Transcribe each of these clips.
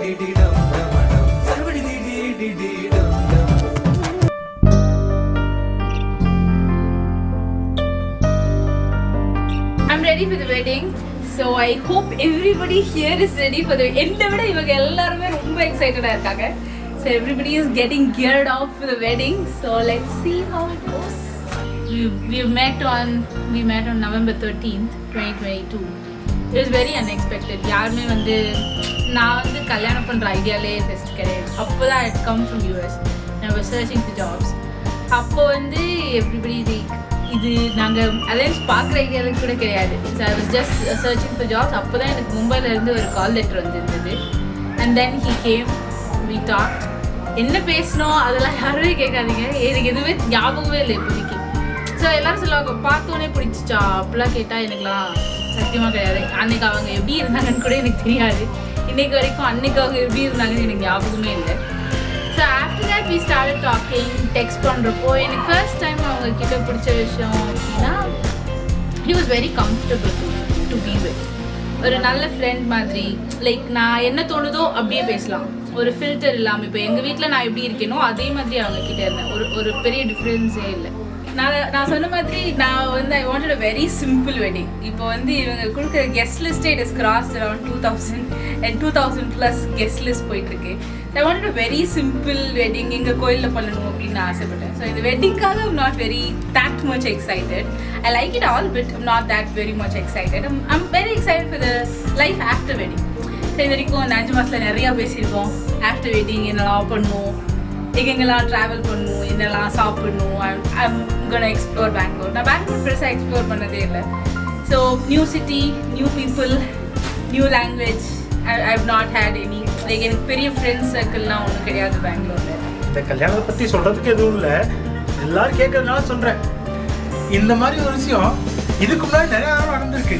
I'm ready for the wedding. So I hope everybody here is ready for the end. இவங்க எல்லாரும் ரொம்ப எக்ஸைட்டடா இருக்காங்க. So everybody is getting geared up for the wedding. So let's see how it goes. We met on November 13th, 2022. It was very unexpected. யாருமே நான் கல்யாணம் பண்ற ஐடியாலே first கிடையாது. அப்போதான் I had come from US. I was searching for jobs. அப்போ everybody இது நாங்கள் alliance பார்க்குற ஐடியாவுக்கு கூட கிடையாது. So I was just searching for jobs. அப்போ தான் எனக்கு மும்பையிலேருந்து ஒரு கால் லெட்டர் வந்துருந்தது. And then he came, we talk. என்ன பேசணும் அதெல்லாம் யாருமே கேட்காதீங்க, எனக்கு எதுவுமே ஞாபகமே இல்லை இப்போதைக்கு. ஸோ எல்லோரும் சொல்லுவாங்க பார்த்தோன்னே பிடிச்சிச்சா அப்படிலாம் கேட்டால் எனக்குலாம் சத்தியமாக கிடையாது. அன்றைக்கி அவங்க எப்படி இருந்தாங்கன்னு கூட எனக்கு தெரியாது. இன்றைக்கு வரைக்கும் அன்றைக்கி அவங்க எப்படி இருந்தாங்கன்னு எனக்கு ஞாபகமே இல்லை. So after that we started talking, text பண்ணுறப்போ எனக்கு ஃபர்ஸ்ட் டைம் அவங்க கிட்ட பிடிச்ச விஷயம் அப்படின்னா he was very comfortable to be with. ஒரு நல்ல ஃப்ரெண்ட் மாதிரி, லைக் நான் என்ன தோணுதோ அப்படியே பேசலாம், ஒரு ஃபில்டர் இல்லாமல். இப்போ எங்கள் வீட்டில் நான் எப்படி இருக்கேனோ அதே மாதிரி அவங்க கிட்டே இருந்தேன். ஒரு பெரிய டிஃப்ரென்ஸே இல்லை. நான் சொன்ன மாதிரி நான் I wanted a very simple wedding. இப்போ இவங்க கொடுக்குற கெஸ்ட் லிஸ்ட்டே it is crossed around 2000 and 2000+ guest list போயிட்டுருக்கு. I wanted a very simple wedding, எங்கள் கோயிலில் பண்ணணும் அப்படின்னு நான் ஆசைப்பட்டேன். ஸோ இந்த வெட்டிங்காக I'm not that much excited. I like it all, but I'm not that very much excited. I'm very excited for the life after wedding. So இது வரைக்கும் இந்த 5 மாதத்தில் நிறையா பேசியிருக்கோம். ஆஃப்டர் வெட்டிங் என்னெல்லாம் பண்ணணும், எங்கெங்கெல்லாம் ட்ராவல் பண்ணணும், என்னெல்லாம் சாப்பிடணும். I'm gonna explore Bangalore. நான் பெங்களூர் பெருசாக எக்ஸ்ப்ளோர் பண்ணதே இல்லை. So new city, new people, new language. I've not had any, like எனக்கு பெரிய ஃப்ரெண்ட்ஸ் சர்க்கிள்லாம் ஒன்றும் கிடையாது பெங்களூரில். இந்த கல்யாணத்தை பற்றி சொல்கிறதுக்கு எதுவும் இல்லை, எல்லோரும் கேட்கறதுனால சொல்கிறேன். இந்த மாதிரி ஒரு விஷயம் இதுக்கு முன்னாடி நிறையா நடந்திருக்கு,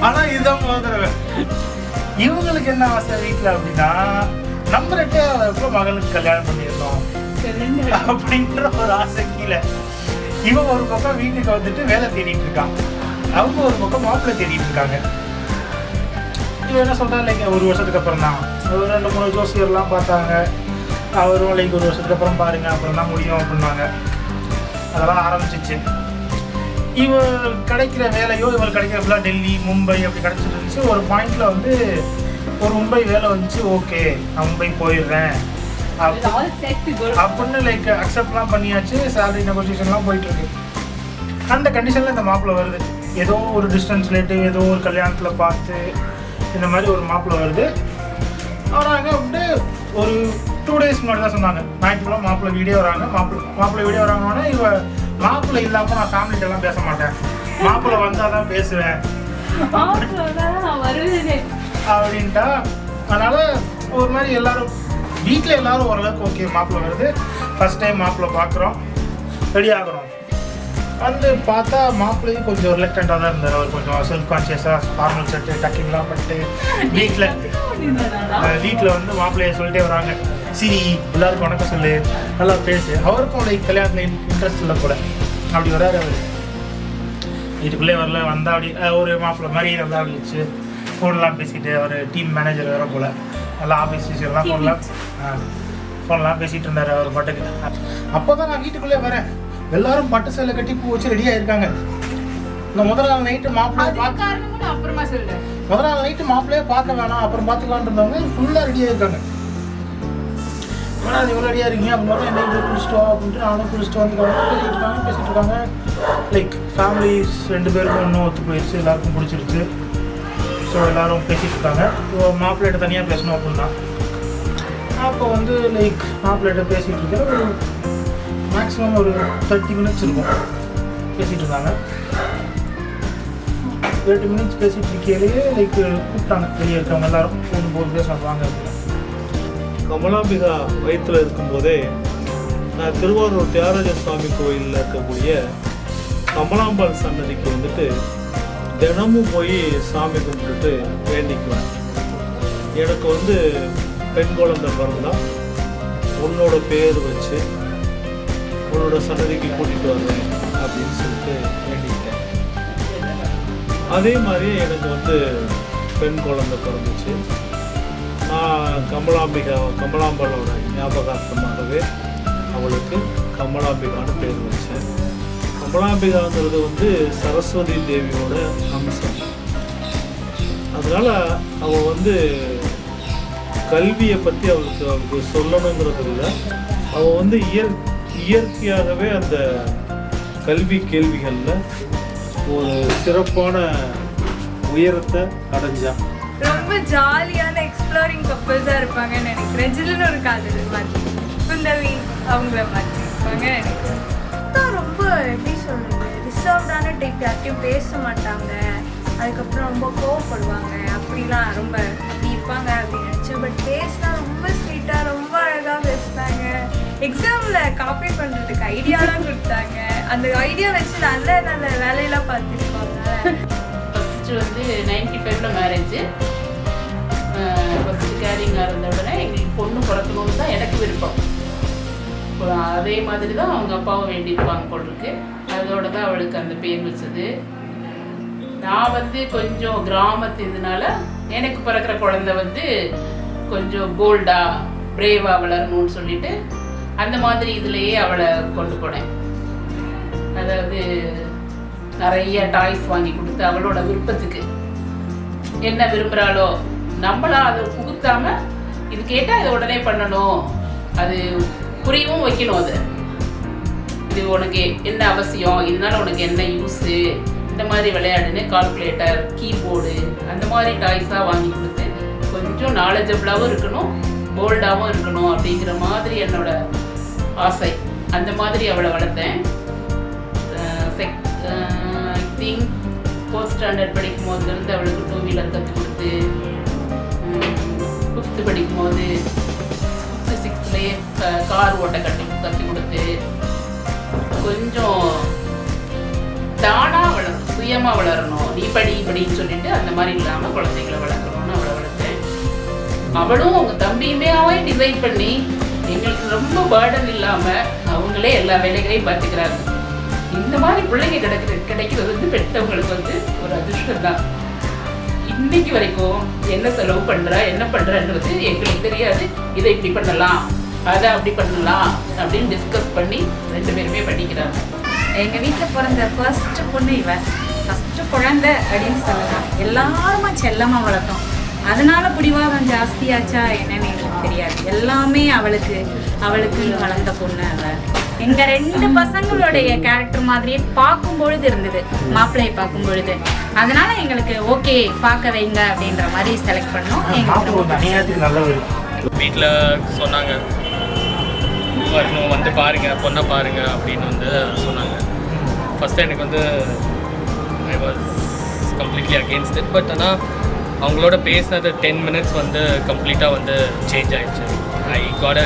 ஆனால் இதுதான் முதல் தடவை. இவங்களுக்கு என்ன ஆசை வீட்டில் அப்படின்னா, நம்ம ரெட்டே மகளுக்கு கல்யாணம் பண்ணியிருந்தோம் அப்படின்ற ஒரு ஆசை கீழே இவன் ஒரு பக்கம் வீட்டுக்கு வேலை தேடிட்டு இருக்கான், அவங்க ஒரு பக்கம் மாப்பிள்ளை தேடிட்டு இருக்காங்க. இவன் என்ன சொல்கிறான், லைக் ஒரு வருஷத்துக்கு அப்புறம் தான், ஒரு 2-3 ஜோசியர்லாம் பார்த்தாங்க. அவரும் லைக் ஒரு வருஷத்துக்கு அப்புறம் பாருங்க அப்புறம் தான் முடியும் அப்படின்னாங்க. அதெல்லாம் ஆரம்பிச்சிச்சு. இவன் கிடைக்கிற வேலையோ இவங்களுக்கு கிடைக்கிறப்பெல்லாம் டெல்லி, மும்பை அப்படி கிடச்சிட்டு இருந்துச்சு. ஒரு பாயிண்டில் ஒரு மும்பை வேலை வந்துச்சு. ஓகே நான் மும்பை போயிடுறேன் அப்படின்னு லைக் அக்செப்ட்லாம் பண்ணியாச்சு. சேலரி நெகோசியேஷன்லாம் போயிட்டுருக்கு. அந்த கண்டிஷனில் இந்த மாப்பிள்ளை வருது. ஏதோ ஒரு டிஸ்டன்ஸ் ரிலேட்டிவ் ஏதோ ஒரு கல்யாணத்தில் பார்த்து இந்த மாதிரி ஒரு மாப்பிள்ளை வருது. வராங்க அப்படின்ட்டு ஒரு 2 days முன்னாடி தான் சொன்னாங்க, ஞாயிற்றுக்கிழமை மாப்பிள்ளை வீடியோ வராங்க. மாப்பிள்ளை வீடியோ வராங்கன்னா இவன் மாப்பிள்ளை இல்லாமல் நான் ஃபேமிலிட்டெல்லாம் பேச மாட்டேன், மாப்பிள்ளை வந்தால் தான் பேசுவேன் அப்படின்ட்டா. அதனால் ஒரு மாதிரி எல்லோரும் வீட்டில் எல்லோரும் ஓரளவுக்கு ஓகே மாப்பிள்ளை வருது, ஃபஸ்ட் டைம் மாப்பிள்ளை பார்க்குறோம், ரெடி ஆகிறோம். பார்த்தா மாப்பிள்ளையும் கொஞ்சம் ரிலக்டண்ட்டாக தான் இருந்தார். அவர் கொஞ்சம் செல்ஃப் கான்ஷியஸாக ஃபார்மல் ஷர்ட்டு டக்கிங்லாம் பண்ணிட்டு வீட்டில் மாப்பிள்ளையை சொல்லிட்டே வராங்க, சரி எல்லாருக்கும் வணக்கம் சொல்லு, நல்லா பேசு. அவருக்கும் லைக் கல்யாணத்தில் இன்ட்ரெஸ்ட் இல்லை போல. அப்படி வராரு அவர் வீட்டுக்குள்ளே வரல. வந்தால் அப்படி ஒரு மாப்பிள்ளை மாதிரி நல்லா இருந்துச்சு. ஃபோன்லாம் பேசிட்டு, அவர் டீம் மேனேஜர் வேறு போல், நல்லா ஆஃபீஸ் விஷயம்லாம் ஃபோன்லாம் பேசிகிட்டு இருந்தார் அவர் பாட்டுக்கு. அப்போ தான் நான் வீட்டுக்குள்ளே வரேன். எல்லாரும் பட்டு சேலை கட்டி பூ வச்சு ரெடியாக இருக்காங்க. இந்த முதல் நாள் நைட்டு மாப்பிள்ளையே பார்க்க வேணாம் அப்புறம் பார்த்துக்கலான்னு இருந்தவங்க ஃபுல்லாக ரெடியாக இருக்காங்க. ஆனால் அது இவ்வளோ ரெடியாக இருக்கீங்க அப்படின்னு என்ன குளிச்சுட்டு வா அப்படின்ட்டு நானும் குளிச்சுட்டு பேசிகிட்டு இருக்காங்க. லைக் ஃபேமிலிஸ் 2 பேருக்கும் ஒன்றும் ஒத்து போயிடுச்சு, எல்லாருக்கும் பிடிச்சிருச்சு. ஸோ எல்லோரும் பேசிகிட்டு இருக்காங்க. மாப்பிள்ளைகிட்ட தனியாக பேசணும் அப்படின்னா அப்போ லைக் மாப்பிள்ளைகிட்ட பேசிகிட்டு இருக்கிற ஒரு மேக்ஸிமம் ஒரு 30 minutes இருக்கும் பேசிகிட்டு இருந்தாங்க. 30 minutes பேசிகிட்டு இருக்கையிலேயே லைக் கூப்பிட்டாங்க வெளியே இருக்கவங்க எல்லாரும் போகும்போது பேசலாம் வாங்க அப்படின்னு. கமலாம்பிகா வயிற்றில் இருக்கும்போதே நான் திருவாரூர் தியாகராஜ சுவாமி கோயிலில் இருக்கக்கூடிய கமலாம்பாள் சன்னதிக்கு தினமும் போய் சாமி கும்பிட்டுட்டு வேண்டிக்குவேன். எனக்கு பெண் குழந்தை பிறந்தா உன்னோட பேர் வச்சு உன்னோட சன்னதிக்கு கூட்டிகிட்டு வருவேன் அப்படின்னு சொல்லிட்டு வேண்டிக்கிட்டேன். அதே மாதிரி எனக்கு பெண் குழந்தை பிறந்துச்சு. கமலாம்பாளோட ஞாபகார்த்தமாகவே அவளுக்கு கமலாம்பிகான்னு பேர் வச்சேன். கமலாம்பிகாங்கிறது வந்து சரஸ்வதி தேவியோட அம்சம். அதனால் அவள் வந்து கல்வியை பற்றி அவளுக்கு சொல்லணுங்கிறது இல்லை. அவள் வந்து இயற்கையாகவே அந்த கல்வி கேள்விகளில் ஒரு சிறப்பான உயரத்தை அடைஞ்சா. ரொம்ப ஜாலியான எக்ஸ்ப்ளோரிங் கப்பல்ஸாக இருப்பாங்கன்னு நினைக்கிறேன். ஜில்லுன்னு ஒரு காதல் மாதிரி குந்தவி அவங்கள மாதிரி இருப்பாங்க நினைக்கிறேன். ரொம்ப எப்படி சொல்கிறது, ரிசர்வ்டான டைப், யார்ட்டையும் பேச மாட்டாங்க, அதுக்கப்புறம் ரொம்ப கோவப்படுவாங்க, அப்படிலாம் ரொம்ப இருப்பாங்க அப்படின்னு நினச்சேன். பட் பேசினா ரொம்ப ஸ்வீட்டாக ரொம்ப அழகாக பேசினாங்க. எக்ஸாமில் காப்பி பண்ணுறதுக்கு ஐடியாலாம் கொடுத்தாங்க. அந்த ஐடியா வச்சு நல்ல நல்ல வேலையெல்லாம் பார்த்துருப்பாங்க. ஃபஸ்ட்டு வந்து 95ல் மேரேஜ். ஃபஸ்ட்டு கேரிங்காக இருந்த உடனே எங்களுக்கு பொண்ணு பிறக்கணும்னு தான் எனக்கு விருப்பம். அதே மாதிரி தான் அவங்க அப்பாவும் வேண்டியிருப்பாங்க போல் இருக்கு. அதோட தான் அவளுக்கு அந்த பேர் வச்சது. நான் வந்து கொஞ்சம் கிராமத்து இதனால எனக்கு பிறக்கிற குழந்தை வந்து கொஞ்சம் போல்டாக பிரேவாக வளரணும்னு சொல்லிட்டு அந்த மாதிரி இதுலேயே அவளை கொண்டு போனேன். அதாவது நிறைய டாய்ஸ் வாங்கி கொடுத்து அவளோட விருப்பத்துக்கு என்ன விரும்புகிறாளோ நம்மளா அதை புகுத்தாம இது கேட்டால் இதை உடனே பண்ணணும், அது புரியவும் வைக்கணும். அது இது உனக்கு என்ன அவசியம், இதனால உனக்கு என்ன யூஸு, இந்த மாதிரி விளையாடுன்னு கால்குலேட்டர், கீபோர்டு அந்த மாதிரி டாய்ஸாக வாங்கி கொடுத்து கொஞ்சம் நாலேஜபிளாகவும் இருக்கணும், போல்டாகவும் இருக்கணும் அப்படிங்கிற மாதிரி என்னோட ஆசை. அந்த மாதிரி அவளை வளர்த்தேன். ஐ திங்க் 4th ஸ்டாண்டர்ட் படிக்கும் போதுலேருந்து அவளுக்கு 2 வீலர் கற்றுக் கொடுத்து 5th படிக்கும் போது 5th 6thலேயே கார் ஓட்ட கற்றுக் கொடுத்து கொஞ்சம் தானாக வளரணும், சுயமாக வளரணும், நீ படின்னு சொல்லிட்டு அந்த மாதிரி இல்லாமல் குழந்தைங்களை வளர்க்கணும்னு அவளை வளர்த்தேன். அவளும் அவங்க தம்பியுமே டிசைட் பண்ணி எங்களுக்கு ரொம்ப பேர்டன் இல்லாமல் அவங்களே எல்லா வேலைகளையும் பார்த்துக்கிறாங்க. இந்த மாதிரி பிள்ளைங்க கிடைக்கிறது வந்து பெற்றவங்களுக்கு வந்து ஒரு அதிர்ஷ்டம் தான். இன்னைக்கு வரைக்கும் என்ன செலவு பண்ணுறா என்ன பண்ணுறான்றது எங்களுக்கு தெரியாது. இதை இப்படி பண்ணலாம், அதை அப்படி பண்ணலாம் அப்படின்னு டிஸ்கஸ் பண்ணி 2 பேருமே படிக்கிறாங்க. எங்கள் வீட்டில் பிறந்த ஃபர்ஸ்ட்டு பொண்ணு இவன், ஃபஸ்ட்டு குழந்தை அப்படின்னு சொல்லலாம். எல்லாருமா செல்லமாக வளர்த்தோம். அதனால பிடிவாதம் ஜாஸ்தியாச்சா என்னன்னு எனக்கு தெரியாது. எல்லாமே அவளுக்குன்னு வளர்ந்த பொண்ணு அவள். எங்கள் 2 பசங்களுடைய கேரக்டர் மாதிரியே பார்க்கும் பொழுது இருந்தது, மாப்பிள்ளையை பார்க்கும் பொழுது. அதனால எங்களுக்கு ஓகே பார்க்க வைங்க அப்படின்ற மாதிரி செலக்ட் பண்ணோம். வீட்டில் சொன்னாங்க வரணும், வந்து பாருங்கள், பொண்ணை பாருங்கள் அப்படின்னு வந்து சொன்னாங்க. ஃபஸ்ட்டு எனக்கு வந்து I was completely against it. But ஆனால் அவங்களோட பேசினது 10 minutes வந்து கம்ப்ளீட்டாக வந்து சேஞ்ச் ஆகிடுச்சு. I got a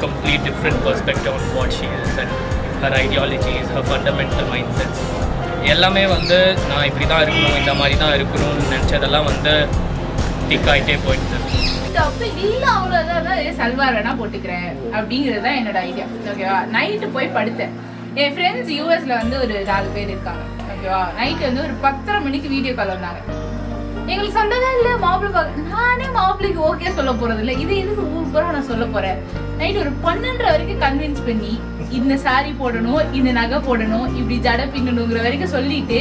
complete different perspective on what she is and her ideologies, her fundamental mind sets எல்லாமே வந்து நான் இப்படி தான் இருக்கணும், இந்த மாதிரி தான் இருக்கணும்னு நினச்சதெல்லாம் வந்து திக் ஆகிட்டே போயிட்டு. அப்போ இல்லை அவ்வளோதான், சல்வார் வேணா போட்டுக்கிறேன் அப்படிங்கிறது தான் என்னோட ஐடியா. ஓகேவா, நைட்டு போய் படுத்தேன். என் ஃப்ரெண்ட்ஸ் யூஎஸ்ல வந்து ஒரு 4 பேர் இருக்காங்க. ஓகேவா, நைட்டு வந்து ஒரு 10:30 மணிக்கு வீடியோ கால் வந்தாங்க. எங்களுக்கு சொல்லவே இல்லை மாப்பிள்ளை பார்க்க. நானே மாப்பிள்ளைக்கு ஓகே சொல்ல போறது இல்லை, இது எதுக்கு ஊர் பூரா நான் சொல்ல போறேன். நைட்டு ஒரு 12:30 வரைக்கும் கன்வின்ஸ் பண்ணி இந்த சாரி போடணும், இந்த நகை போடணும், இப்படி ஜடை பின்னணுங்கிற வரைக்கும் சொல்லிட்டு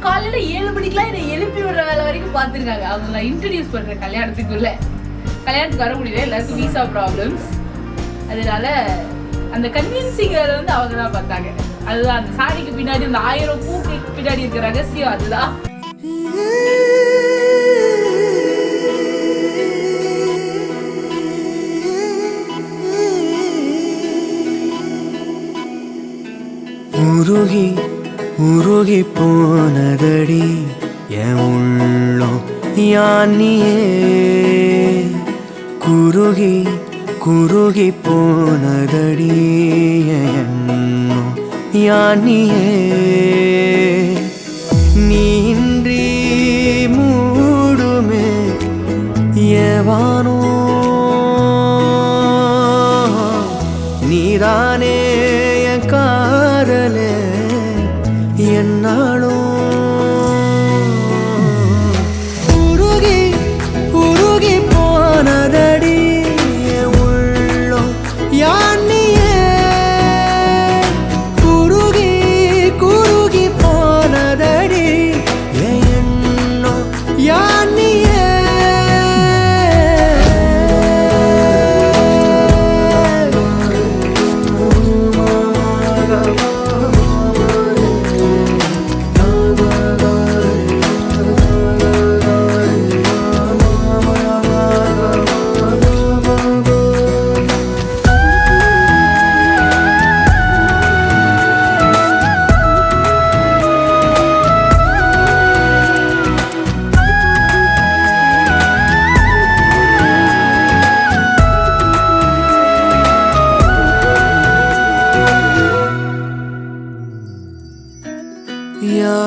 காலையில 7 மணிக்கெல்லாம் என்னை எழுப்பி விடுற வேலை வரைக்கும் பார்த்துருக்காங்க. அவங்க நான் இன்ட்ரடியூஸ் பண்றேன் கல்யாணத்துக்கு வர முடியல, எல்லாருக்கும் வீசா ப்ராப்ளம்ஸ். அதனால அந்த கன்வின்சிங் வேலை வந்து அவங்க தான் பார்த்தாங்க. அதுதான் அந்த சாரிக்கு பின்னாடி அந்த 1000 பூக்கு பின்னாடி இருக்கிற ரகசியம். அதுதான் உருகி உருகி போனதடி என் உள்ளம் யானியே, குருகி குருகி போனதடி என் எண்ணம் யானியே. நீன்றி மூடுமே ஏவானோ, நீதானே என் காதலே என்னாலும். உருகி உருகி போனதடி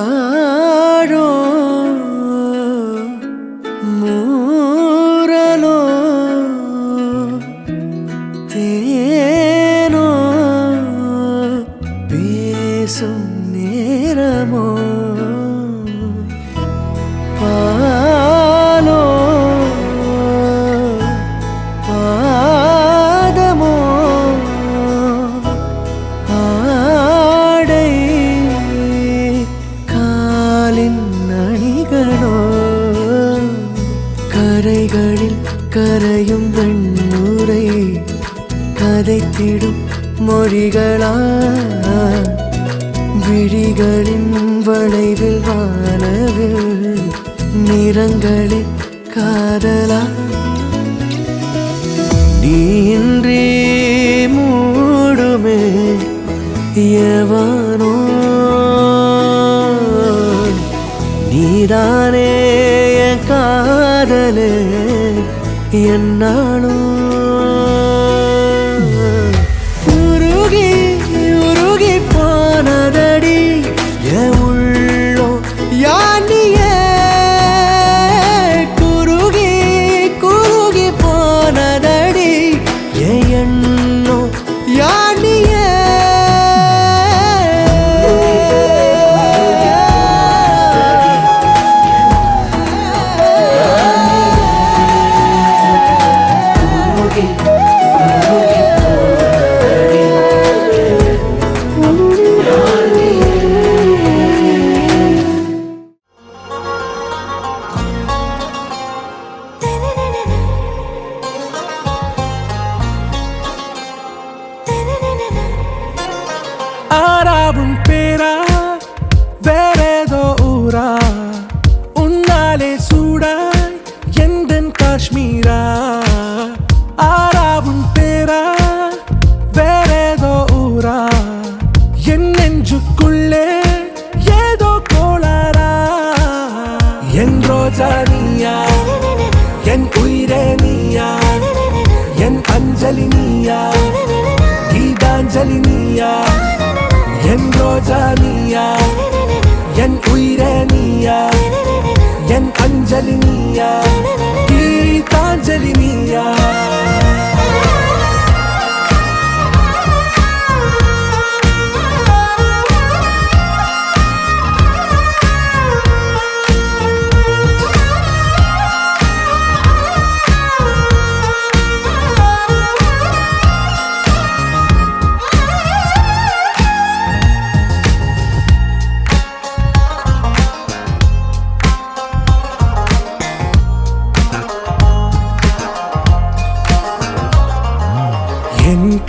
பாழோ மூரலோ தேனோ பேசும் நேரமோ பாலோ பாதமோ ஆடை காலின் அணிகளோ கரைகளில் கரையும் வெண்ணுரை கதைத்திடும் மொழிகளா விழிகளின் வளைவில் வானவில் நிறங்களில் காதலா நீன்றி மூடுமே எவனோ நீதானே என் காதலே என்னாலும் உருகி உருகி போனதடி என் உள்ளோ யானியே குருகி குருகி போனதடி என் எண்ணோ யானியே ஆறாவும் பேரா வேறேதோ ஊரா உன்னாலே சூடாய் எந்தன் காஷ்மீரா ஆறாவும் பேரா வேறேதோ ஊரா என் நெஞ்சுக்குள்ளே ஏதோ கோளாரா என் ரோஜா நீயா என் உயிரே நீயா என் அஞ்சலி நீயா கீதாஞ்சலி நீயா என் ரோஜா நீயா என் உயிரே நீயா என் அஞ்சலி நீயா கீதாஞ்சலி நீயா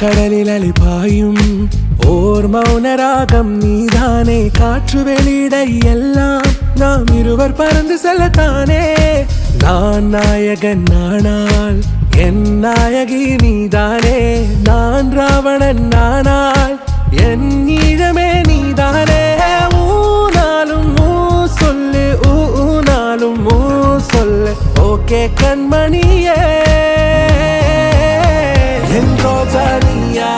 கடலில் அலிபாயும் ஓர் மௌனராகம் நீதானே காற்று வெளியிட எல்லாம் நாம் இருவர் பறந்து செல்லத்தானே நான் நாயகன் நானால் என் நாயகி நீதானே நான் ராவணன் நானால் என் ஈழமே நீதானே ஊனாலும் ஊ சொல்லு ஊனாலும் ஊ சொல்லு ஓகே கண்மணியே என் ரோஜா நீயா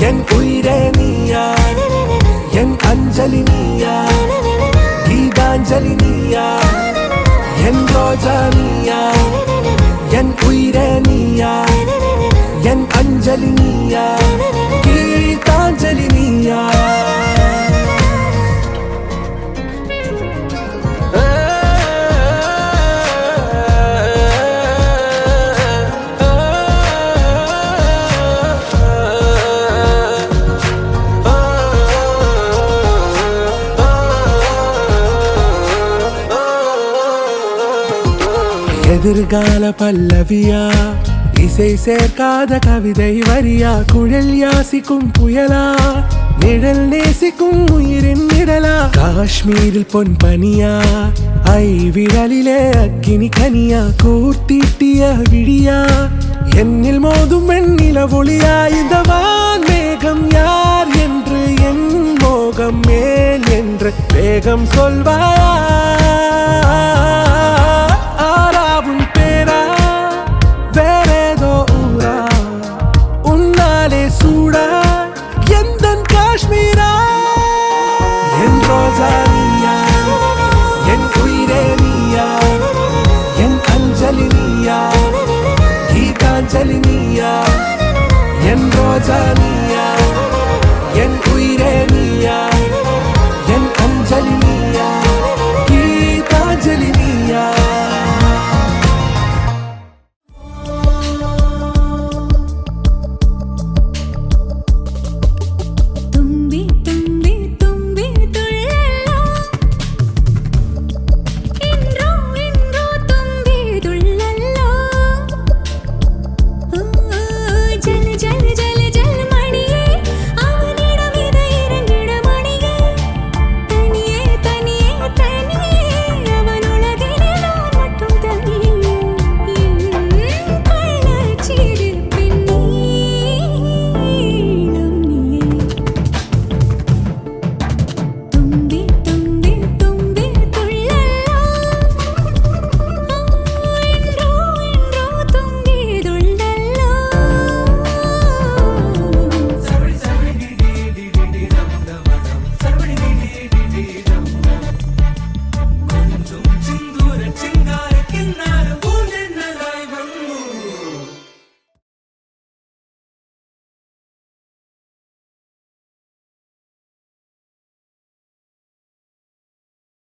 என் உயிரே நீயா என் அஞ்சலி நீயா கீதாஞ்சலி நீயா என் ரோஜா நீயா என் உயிரே நீயா என் அஞ்சலி நீயா கீதாஞ்சலி நீயா எதிர்கால பல்லவியா இசை சேர்க்காத கவிதை வரியா குழல் யாசிக்கும் புயலா நிழல் நேசிக்கும் உயிரின் நிழலா காஷ்மீரில் பொன் பனியா ஐ விரலிலே அக்கினி கனியா கூர்த்தீட்டிய விழியா என்னில் மோதும் வெண்ணில ஒளியா இந்த வான் மேகம் யார் என்று என் மோகம் மேல் என்று வேகம் சொல்வாயா